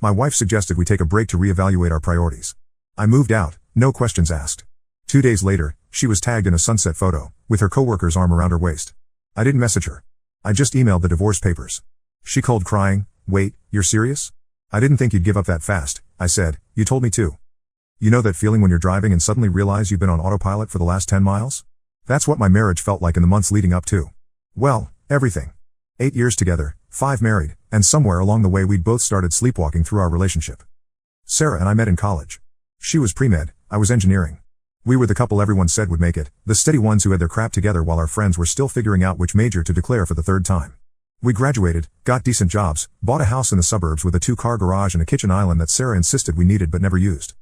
My wife suggested we take a break to reevaluate our priorities. I moved out, no questions asked. 2 days later, she was tagged in a sunset photo, with her coworker's arm around her waist. I didn't message her. I just emailed the divorce papers. She called crying, "Wait, you're serious?" "I didn't think you'd give up that fast," I said. "You told me to." You know that feeling when you're driving and suddenly realize you've been on autopilot for the last 10 miles? That's what my marriage felt like in the months leading up to. Well, everything. 8 years together, 5 married, and somewhere along the way we'd both started sleepwalking through our relationship. Sarah and I met in college. She was pre-med, I was engineering. We were the couple everyone said would make it, the steady ones who had their crap together while our friends were still figuring out which major to declare for the 3rd time. We graduated, got decent jobs, bought a house in the suburbs with a 2-car garage and a kitchen island that Sarah insisted we needed but never used.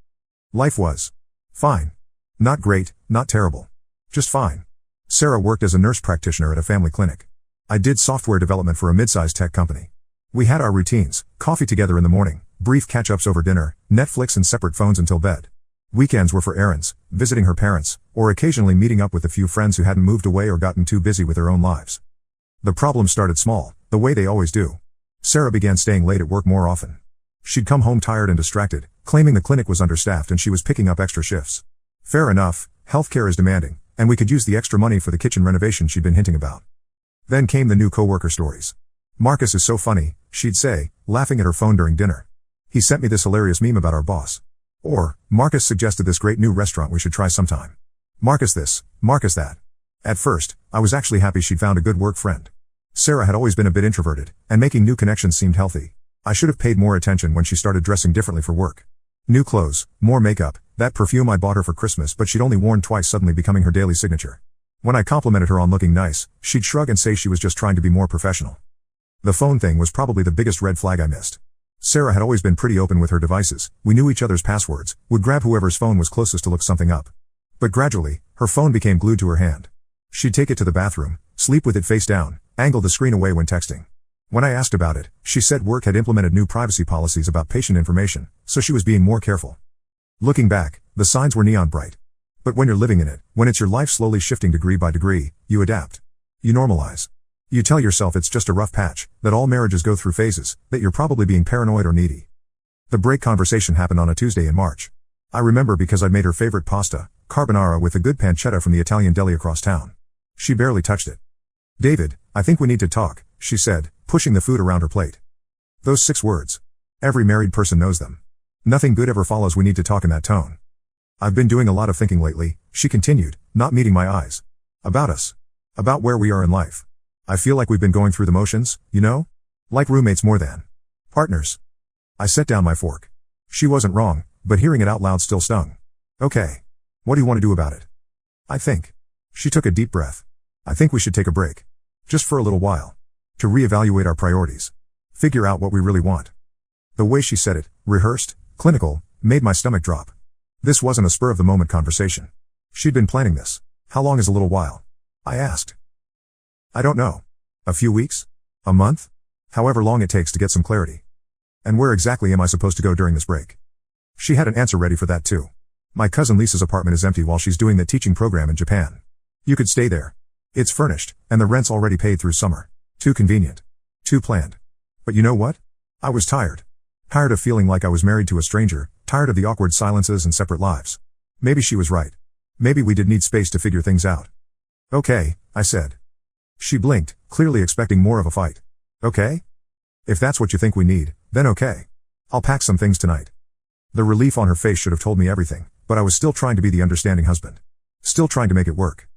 Life was fine. Not great, not terrible. Just fine. Sarah worked as a nurse practitioner at a family clinic. I did software development for a mid-sized tech company. We had our routines, coffee together in the morning, brief catch-ups over dinner, Netflix and separate phones until bed. Weekends were for errands, visiting her parents, or occasionally meeting up with a few friends who hadn't moved away or gotten too busy with their own lives. The problem started small, the way they always do. Sarah began staying late at work more often. She'd come home tired and distracted, claiming the clinic was understaffed and she was picking up extra shifts. Fair enough, healthcare is demanding, and we could use the extra money for the kitchen renovation she'd been hinting about. Then came the new coworker stories. "Marcus is so funny," she'd say, laughing at her phone during dinner. "He sent me this hilarious meme about our boss." Or, "Marcus suggested this great new restaurant we should try sometime." Marcus this, Marcus that. At first, I was actually happy she'd found a good work friend. Sarah had always been a bit introverted, and making new connections seemed healthy. I should have paid more attention when she started dressing differently for work. New clothes, more makeup, that perfume I bought her for Christmas but she'd only worn twice suddenly becoming her daily signature. When I complimented her on looking nice, she'd shrug and say she was just trying to be more professional. The phone thing was probably the biggest red flag I missed. Sarah had always been pretty open with her devices, we knew each other's passwords, would grab whoever's phone was closest to look something up. But gradually, her phone became glued to her hand. She'd take it to the bathroom, sleep with it face down, angle the screen away when texting. When I asked about it, she said work had implemented new privacy policies about patient information, so she was being more careful. Looking back, the signs were neon bright. But when you're living in it, when it's your life slowly shifting degree by degree, you adapt. You normalize. You tell yourself it's just a rough patch, that all marriages go through phases, that you're probably being paranoid or needy. The break conversation happened on a Tuesday in March. I remember because I'd made her favorite pasta, carbonara with a good pancetta from the Italian deli across town. She barely touched it. "David, I think we need to talk," she said, pushing the food around her plate. Those 6 words. Every married person knows them. Nothing good ever follows "we need to talk" in that tone. "I've been doing a lot of thinking lately," she continued, not meeting my eyes. "About us. About where we are in life. I feel like we've been going through the motions, you know? Like roommates more than partners." I set down my fork. She wasn't wrong, but hearing it out loud still stung. "Okay. What do you want to do about it?" "I think." She took a deep breath. "I think we should take a break. Just for a little while. To reevaluate our priorities. Figure out what we really want." The way she said it, rehearsed, clinical, made my stomach drop. This wasn't a spur-of-the-moment conversation. She'd been planning this. "How long is a little while?" I asked. "I don't know. A few weeks? A month? However long it takes to get some clarity." "And where exactly am I supposed to go during this break?" She had an answer ready for that too. "My cousin Lisa's apartment is empty while she's doing the teaching program in Japan. You could stay there. It's furnished, and the rent's already paid through summer. Too convenient. Too planned." But you know what? I was tired. Tired of feeling like I was married to a stranger, tired of the awkward silences and separate lives. Maybe she was right. Maybe we did need space to figure things out. "Okay," I said. She blinked, clearly expecting more of a fight. "Okay? If that's what you think we need, then okay. I'll pack some things tonight." The relief on her face should have told me everything, but I was still trying to be the understanding husband. Still trying to make it work.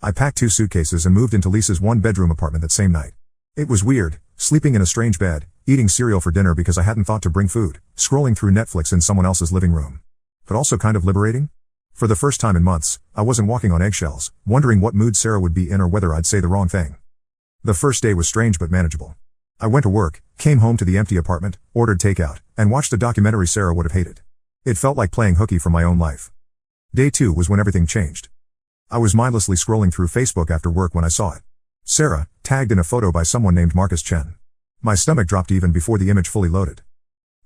I packed 2 suitcases and moved into Lisa's 1-bedroom apartment that same night. It was weird, sleeping in a strange bed, eating cereal for dinner because I hadn't thought to bring food, scrolling through Netflix in someone else's living room. But also kind of liberating. For the first time in months, I wasn't walking on eggshells, wondering what mood Sarah would be in or whether I'd say the wrong thing. The first day was strange but manageable. I went to work, came home to the empty apartment, ordered takeout, and watched a documentary Sarah would have hated. It felt like playing hooky from my own life. Day 2 was when everything changed. I was mindlessly scrolling through Facebook after work when I saw it. Sarah, tagged in a photo by someone named Marcus Chen. My stomach dropped even before the image fully loaded.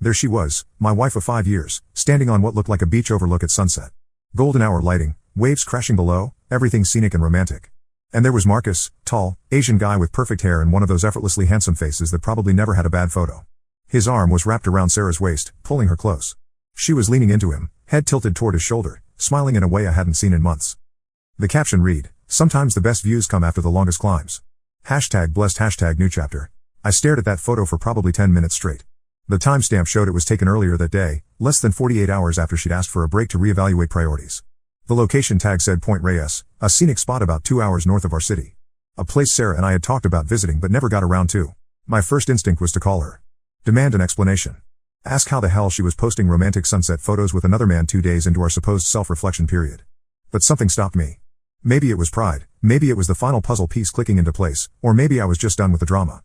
There she was, my wife of 5 years, standing on what looked like a beach overlook at sunset. Golden hour lighting, waves crashing below, everything scenic and romantic. And there was Marcus, tall, Asian guy with perfect hair and one of those effortlessly handsome faces that probably never had a bad photo. His arm was wrapped around Sarah's waist, pulling her close. She was leaning into him, head tilted toward his shoulder, smiling in a way I hadn't seen in months. The caption read, "Sometimes the best views come after the longest climbs. #blessed #new chapter." I stared at that photo for probably 10 minutes straight. The timestamp showed it was taken earlier that day, less than 48 hours after she'd asked for a break to reevaluate priorities. The location tag said Point Reyes, a scenic spot about 2 hours north of our city. A place Sarah and I had talked about visiting but never got around to. My first instinct was to call her. Demand an explanation. Ask how the hell she was posting romantic sunset photos with another man 2 days into our supposed self-reflection period. But something stopped me. Maybe it was pride, maybe it was the final puzzle piece clicking into place, or maybe I was just done with the drama.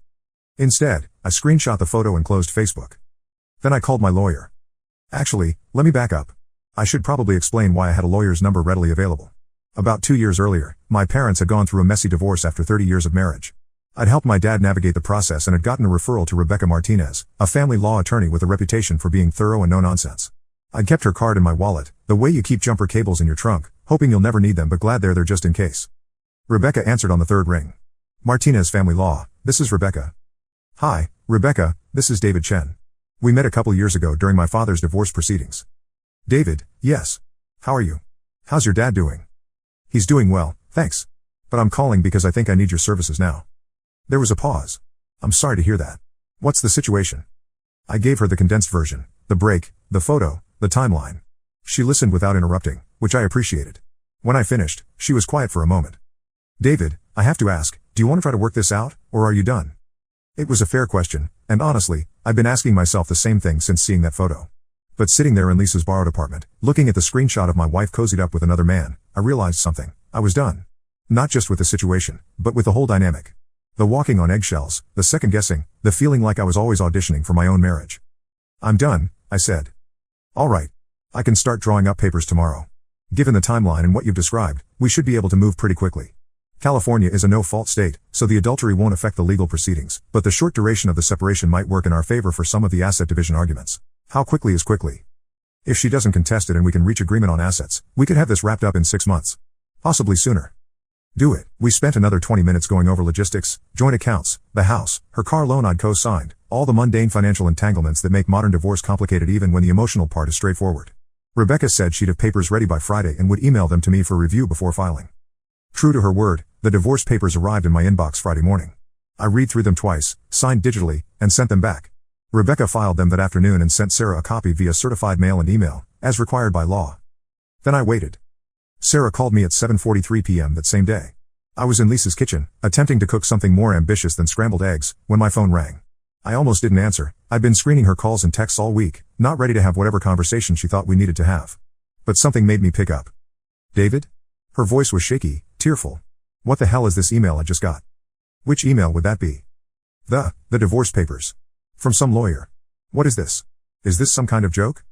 Instead, I screenshot the photo and closed Facebook. Then I called my lawyer. Actually, let me back up. I should probably explain why I had a lawyer's number readily available. About 2 years earlier, my parents had gone through a messy divorce after 30 years of marriage. I'd helped my dad navigate the process and had gotten a referral to Rebecca Martinez, a family law attorney with a reputation for being thorough and no-nonsense. I'd kept her card in my wallet, the way you keep jumper cables in your trunk, hoping you'll never need them but glad they're there just in case. Rebecca answered on the third ring. Martinez Family Law, this is Rebecca. Hi, Rebecca, this is David Chen. We met a couple years ago during my father's divorce proceedings. David, yes. How are you? How's your dad doing? He's doing well, thanks. But I'm calling because I think I need your services now. There was a pause. I'm sorry to hear that. What's the situation? I gave her the condensed version, the break, the photo, the timeline. She listened without interrupting, which I appreciated. When I finished, she was quiet for a moment. David, I have to ask, do you want to try to work this out, or are you done? It was a fair question, and honestly, I've been asking myself the same thing since seeing that photo. But sitting there in Lisa's borrowed apartment, looking at the screenshot of my wife cozied up with another man, I realized something. I was done. Not just with the situation, but with the whole dynamic. The walking on eggshells, the second guessing, the feeling like I was always auditioning for my own marriage. I'm done, I said. All right. I can start drawing up papers tomorrow. Given the timeline and what you've described, we should be able to move pretty quickly. California is a no-fault state, so the adultery won't affect the legal proceedings, but the short duration of the separation might work in our favor for some of the asset division arguments. How quickly is quickly? If she doesn't contest it and we can reach agreement on assets, we could have this wrapped up in 6 months. Possibly sooner. Do it. We spent another 20 minutes going over logistics, joint accounts, the house, her car loan I'd co-signed, all the mundane financial entanglements that make modern divorce complicated even when the emotional part is straightforward. Rebecca said she'd have papers ready by Friday and would email them to me for review before filing. True to her word, the divorce papers arrived in my inbox Friday morning. I read through them twice, signed digitally, and sent them back. Rebecca filed them that afternoon and sent Sarah a copy via certified mail and email, as required by law. Then I waited. Sarah called me at 7:43 p.m. that same day. I was in Lisa's kitchen, attempting to cook something more ambitious than scrambled eggs, when my phone rang. I almost didn't answer. I'd been screening her calls and texts all week, not ready to have whatever conversation she thought we needed to have. But something made me pick up. David? Her voice was shaky, tearful. What the hell is this email I just got? Which email would that be? The divorce papers. From some lawyer. What is this? Is this some kind of joke?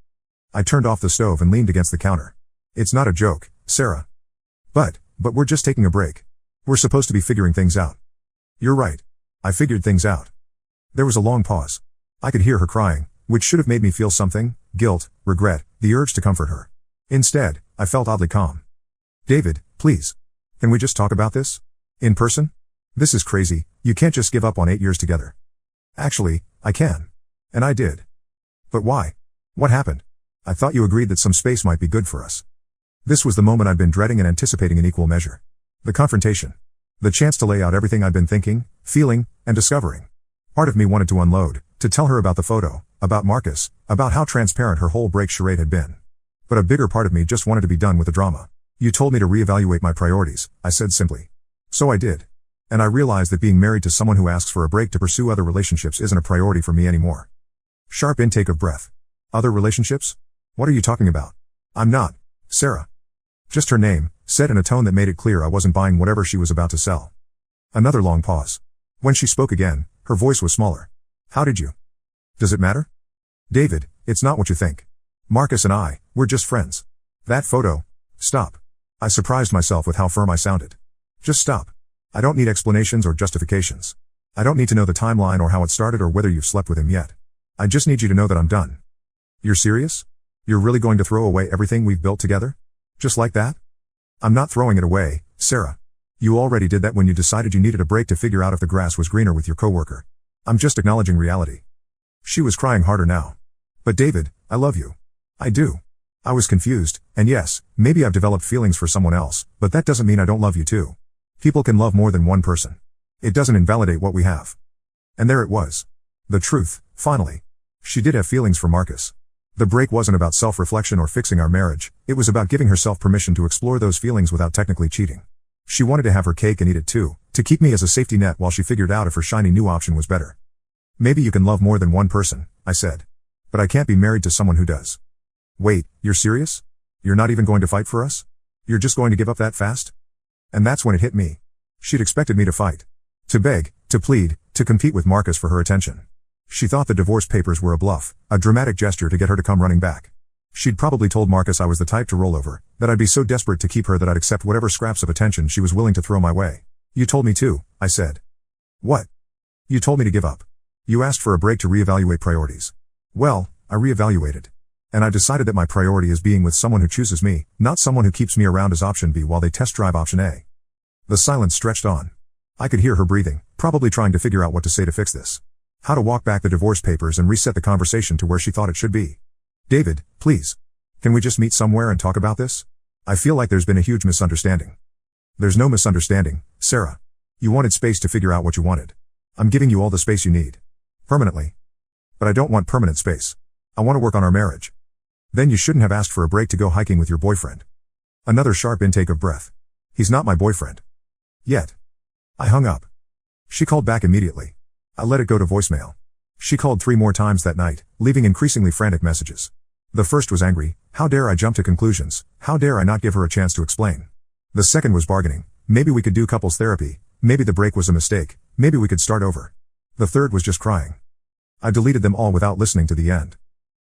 I turned off the stove and leaned against the counter. It's not a joke, Sarah. But we're just taking a break. We're supposed to be figuring things out. You're right. I figured things out. There was a long pause. I could hear her crying, which should have made me feel something, guilt, regret, the urge to comfort her. Instead, I felt oddly calm. David, please. Can we just talk about this? In person? This is crazy, you can't just give up on 8 years together. Actually, I can. And I did. But why? What happened? I thought you agreed that some space might be good for us. This was the moment I'd been dreading and anticipating in equal measure. The confrontation. The chance to lay out everything I'd been thinking, feeling, and discovering. Part of me wanted to unload, to tell her about the photo, about Marcus, about how transparent her whole break charade had been. But a bigger part of me just wanted to be done with the drama. You told me to reevaluate my priorities, I said simply. So I did. And I realized that being married to someone who asks for a break to pursue other relationships isn't a priority for me anymore. Sharp intake of breath. Other relationships? What are you talking about? I'm not, Sarah. Just her name, said in a tone that made it clear I wasn't buying whatever she was about to sell. Another long pause. When she spoke again, her voice was smaller. How did you? Does it matter? David, it's not what you think. Marcus and I, we're just friends. That photo. Stop. I surprised myself with how firm I sounded. Just stop. I don't need explanations or justifications. I don't need to know the timeline or how it started or whether you've slept with him yet. I just need you to know that I'm done. You're serious? You're really going to throw away everything we've built together? Just like that? I'm not throwing it away, Sarah. You already did that when you decided you needed a break to figure out if the grass was greener with your coworker. I'm just acknowledging reality. She was crying harder now. But David, I love you. I do. I was confused, and yes, maybe I've developed feelings for someone else, but that doesn't mean I don't love you too. People can love more than one person. It doesn't invalidate what we have. And there it was. The truth, finally. She did have feelings for Marcus. The break wasn't about self-reflection or fixing our marriage, it was about giving herself permission to explore those feelings without technically cheating. She wanted to have her cake and eat it too, to keep me as a safety net while she figured out if her shiny new option was better. Maybe you can love more than one person, I said. But I can't be married to someone who does. Wait, you're serious? You're not even going to fight for us? You're just going to give up that fast? And that's when it hit me. She'd expected me to fight. To beg, to plead, to compete with Marcus for her attention. She thought the divorce papers were a bluff, a dramatic gesture to get her to come running back. She'd probably told Marcus I was the type to roll over, that I'd be so desperate to keep her that I'd accept whatever scraps of attention she was willing to throw my way. You told me to, I said. What? You told me to give up. You asked for a break to reevaluate priorities. Well, I reevaluated. And I decided that my priority is being with someone who chooses me, not someone who keeps me around as option B while they test drive option A. The silence stretched on. I could hear her breathing, probably trying to figure out what to say to fix this. How to walk back the divorce papers and reset the conversation to where she thought it should be. David, please. Can we just meet somewhere and talk about this? I feel like there's been a huge misunderstanding. There's no misunderstanding, Sarah. You wanted space to figure out what you wanted. I'm giving you all the space you need. Permanently. But I don't want permanent space. I want to work on our marriage. Then you shouldn't have asked for a break to go hiking with your boyfriend. Another sharp intake of breath. He's not my boyfriend. Yet. I hung up. She called back immediately. I let it go to voicemail. She called 3 more times that night, leaving increasingly frantic messages. The first was angry. How dare I jump to conclusions? How dare I not give her a chance to explain? The second was bargaining. Maybe we could do couples therapy. Maybe the break was a mistake. Maybe we could start over. The third was just crying. I deleted them all without listening to the end.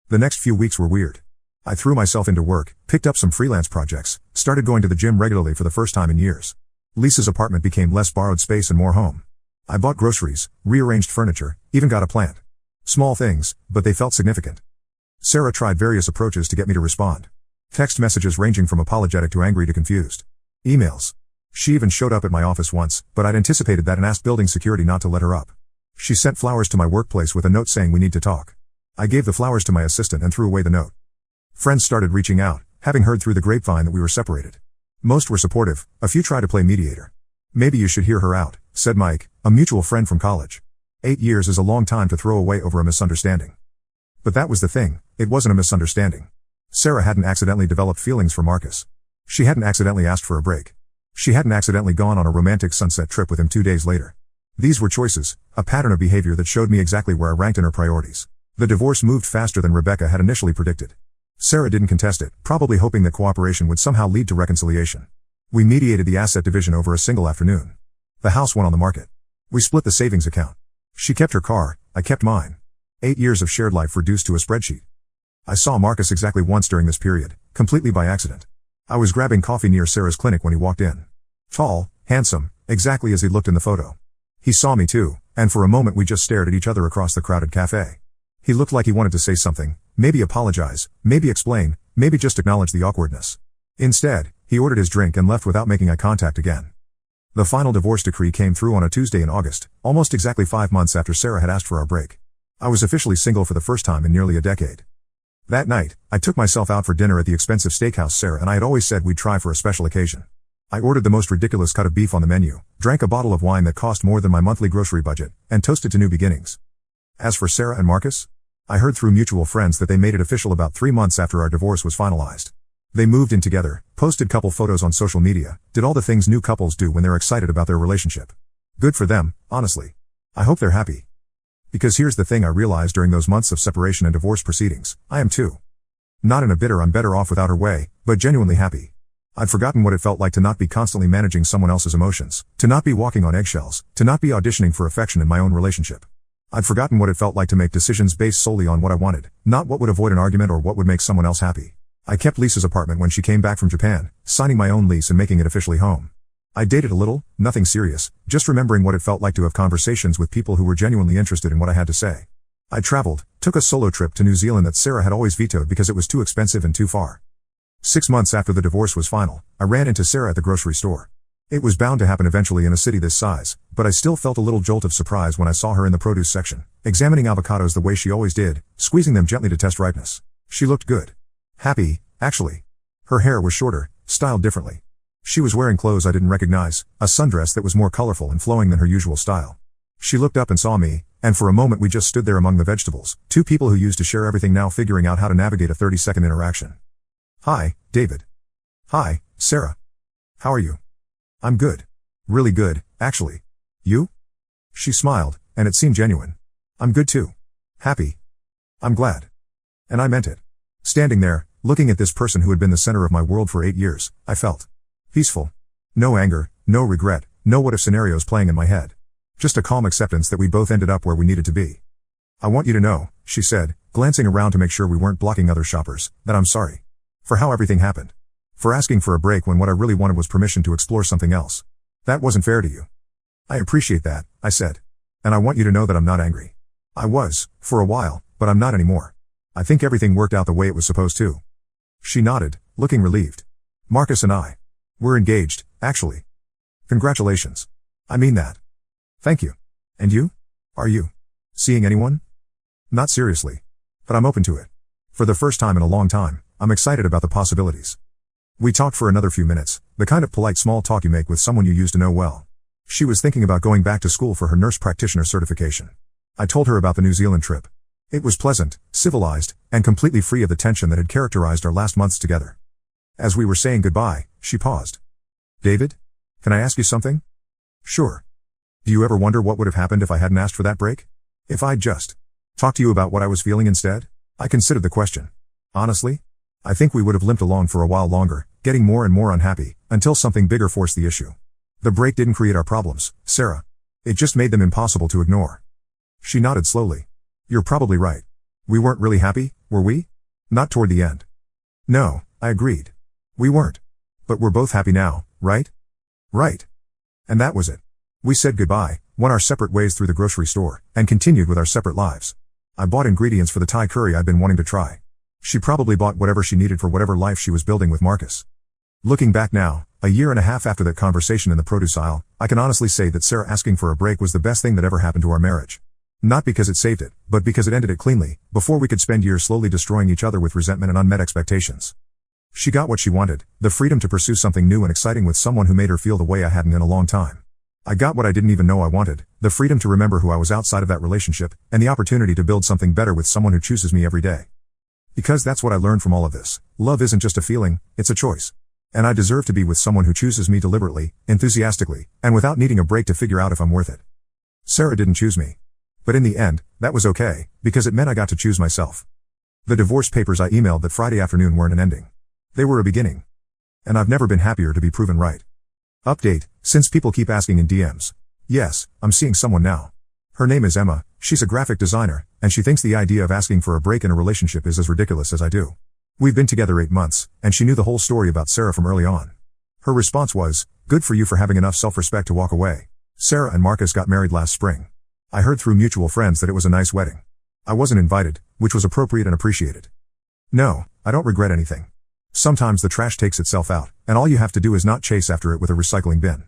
The next few weeks were weird. I threw myself into work, picked up some freelance projects, started going to the gym regularly for the first time in years. Lisa's apartment became less borrowed space and more home. I bought groceries, rearranged furniture, even got a plant. Small things, but they felt significant. Sarah tried various approaches to get me to respond. Text messages ranging from apologetic to angry to confused. Emails. She even showed up at my office once, but I'd anticipated that and asked building security not to let her up. She sent flowers to my workplace with a note saying we need to talk. I gave the flowers to my assistant and threw away the note. Friends started reaching out, having heard through the grapevine that we were separated. Most were supportive, a few tried to play mediator. Maybe you should hear her out, said Mike, a mutual friend from college. 8 years is a long time to throw away over a misunderstanding. But that was the thing, it wasn't a misunderstanding. Sarah hadn't accidentally developed feelings for Marcus. She hadn't accidentally asked for a break. She hadn't accidentally gone on a romantic sunset trip with him 2 days later. These were choices, a pattern of behavior that showed me exactly where I ranked in her priorities. The divorce moved faster than Rebecca had initially predicted. Sarah didn't contest it, probably hoping that cooperation would somehow lead to reconciliation. We mediated the asset division over a single afternoon. The house went on the market. We split the savings account. She kept her car, I kept mine. 8 years of shared life reduced to a spreadsheet. I saw Marcus exactly once during this period, completely by accident. I was grabbing coffee near Sarah's clinic when he walked in. Tall, handsome, exactly as he looked in the photo. He saw me too, and for a moment we just stared at each other across the crowded cafe. He looked like he wanted to say something, maybe apologize, maybe explain, maybe just acknowledge the awkwardness. Instead, he ordered his drink and left without making eye contact again. The final divorce decree came through on a Tuesday in August, almost exactly 5 months after Sarah had asked for our break. I was officially single for the first time in nearly a decade. That night, I took myself out for dinner at the expensive steakhouse Sarah and I had always said we'd try for a special occasion. I ordered the most ridiculous cut of beef on the menu, drank a bottle of wine that cost more than my monthly grocery budget, and toasted to new beginnings. As for Sarah and Marcus, I heard through mutual friends that they made it official about 3 months after our divorce was finalized. They moved in together, posted couple photos on social media, did all the things new couples do when they're excited about their relationship. Good for them, honestly. I hope they're happy. Because here's the thing I realized during those months of separation and divorce proceedings, I am too. Not in a bitter I'm better off without her way, but genuinely happy. I'd forgotten what it felt like to not be constantly managing someone else's emotions, to not be walking on eggshells, to not be auditioning for affection in my own relationship. I'd forgotten what it felt like to make decisions based solely on what I wanted, not what would avoid an argument or what would make someone else happy. I kept Lisa's apartment when she came back from Japan, signing my own lease and making it officially home. I dated a little, nothing serious, just remembering what it felt like to have conversations with people who were genuinely interested in what I had to say. I traveled, took a solo trip to New Zealand that Sarah had always vetoed because it was too expensive and too far. 6 months after the divorce was final, I ran into Sarah at the grocery store. It was bound to happen eventually in a city this size, but I still felt a little jolt of surprise when I saw her in the produce section, examining avocados the way she always did, squeezing them gently to test ripeness. She looked good. Happy, actually. Her hair was shorter, styled differently. She was wearing clothes I didn't recognize, a sundress that was more colorful and flowing than her usual style. She looked up and saw me, and for a moment we just stood there among the vegetables, two people who used to share everything now figuring out how to navigate a 30-second interaction. Hi, David. Hi, Sarah. How are you? I'm good. Really good, actually. You? She smiled, and it seemed genuine. I'm good too. Happy. I'm glad. And I meant it. Standing there, looking at this person who had been the center of my world for 8 years, I felt peaceful. No anger, no regret, no what-if scenarios playing in my head. Just a calm acceptance that we both ended up where we needed to be. I want you to know, she said, glancing around to make sure we weren't blocking other shoppers, that I'm sorry. For how everything happened. For asking for a break when what I really wanted was permission to explore something else. That wasn't fair to you. I appreciate that, I said. And I want you to know that I'm not angry. I was, for a while, but I'm not anymore. I think everything worked out the way it was supposed to. She nodded, looking relieved. Marcus and I. We're engaged, actually. Congratulations. I mean that. Thank you. And you? Are you seeing anyone? Not seriously. But I'm open to it. For the first time in a long time, I'm excited about the possibilities. We talked for another few minutes, the kind of polite small talk you make with someone you used to know well. She was thinking about going back to school for her nurse practitioner certification. I told her about the New Zealand trip. It was pleasant, civilized, and completely free of the tension that had characterized our last months together. As we were saying goodbye, she paused. David? Can I ask you something? Sure. Do you ever wonder what would have happened if I hadn't asked for that break? If I'd just talked to you about what I was feeling instead? I considered the question. Honestly? I think we would have limped along for a while longer, getting more and more unhappy, until something bigger forced the issue. The break didn't create our problems, Sarah. It just made them impossible to ignore. She nodded slowly. You're probably right. We weren't really happy, were we? Not toward the end. No, I agreed. We weren't. But we're both happy now, right? Right. And that was it. We said goodbye, went our separate ways through the grocery store, and continued with our separate lives. I bought ingredients for the Thai curry I'd been wanting to try. She probably bought whatever she needed for whatever life she was building with Marcus. Looking back now, a year and a half after that conversation in the produce aisle, I can honestly say that Sarah asking for a break was the best thing that ever happened to our marriage. Not because it saved it, but because it ended it cleanly, before we could spend years slowly destroying each other with resentment and unmet expectations. She got what she wanted, the freedom to pursue something new and exciting with someone who made her feel the way I hadn't in a long time. I got what I didn't even know I wanted, the freedom to remember who I was outside of that relationship, and the opportunity to build something better with someone who chooses me every day. Because that's what I learned from all of this. Love isn't just a feeling, it's a choice. And I deserve to be with someone who chooses me deliberately, enthusiastically, and without needing a break to figure out if I'm worth it. Sarah didn't choose me. But in the end, that was okay, because it meant I got to choose myself. The divorce papers I emailed that Friday afternoon weren't an ending. They were a beginning. And I've never been happier to be proven right. Update, since people keep asking in DMs. Yes, I'm seeing someone now. Her name is Emma, she's a graphic designer, and she thinks the idea of asking for a break in a relationship is as ridiculous as I do. We've been together 8 months, and she knew the whole story about Sarah from early on. Her response was, good for you for having enough self-respect to walk away. Sarah and Marcus got married last spring. I heard through mutual friends that it was a nice wedding. I wasn't invited, which was appropriate and appreciated. No, I don't regret anything. Sometimes the trash takes itself out, and all you have to do is not chase after it with a recycling bin.